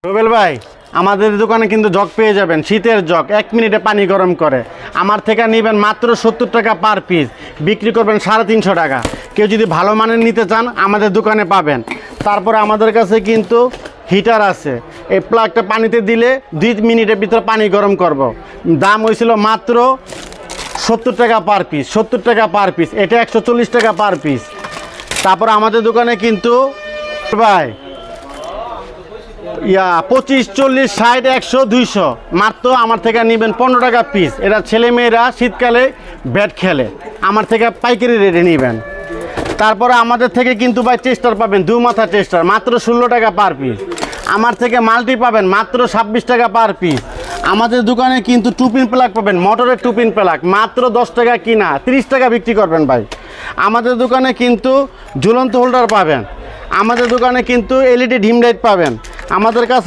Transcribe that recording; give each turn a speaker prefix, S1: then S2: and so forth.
S1: রুবেল ভাই, আমাদের দোকানে কিন্তু জগ পেয়ে যাবেন, শীতের জগ 1 মিনিটে পানি গরম করে। আমার থেকে নেবেন মাত্র 70 টাকা পার পিস, বিক্রি করবেন 350 টাকা। কেউ যদি ভালো মানের নিতে চান আমাদের দোকানে পাবেন। তারপরে আমাদের কাছে কিন্তু হিটার আছে, এই প্লাগটা পানিতে দিলে 2 মিনিটের ভিতরে পানি গরম করব। দাম হয়েছিল মাত্র 70 টাকা পার পিস, 70 টাকা পার পিস, এটা 140 টাকা পার পিস। তারপর আমাদের দোকানে কিন্তু ভাই 25, 40, 60, 100, 200 মাত্র আমার থেকে নেবেন 15 টাকা পিস। এরা ছেলেমেয়েরা শীতকালে ব্যাট খেলে, আমার থেকে পাইকারি রেটে নেবেন। তারপরে আমাদের থেকে কিন্তু ভাই টেস্টার পাবেন, 2 মাথা টেস্টার মাত্র 16 টাকা পার পিস। আমার থেকে মাল্টি পাবেন মাত্র 26 টাকা পার পিস। আমাদের দোকানে কিন্তু টুপিন প্লাগ পাবেন, মোটরের টুপিন প্লাগ মাত্র 10 টাকা কিনা, 30 টাকা বিক্রি করবেন ভাই। আমাদের দোকানে কিন্তু ঝুলন্ত হোল্ডার পাবেন, আমাদের দোকানে কিন্তু এলইডি ডিম লাইট পাবেন। আমাদের কাছে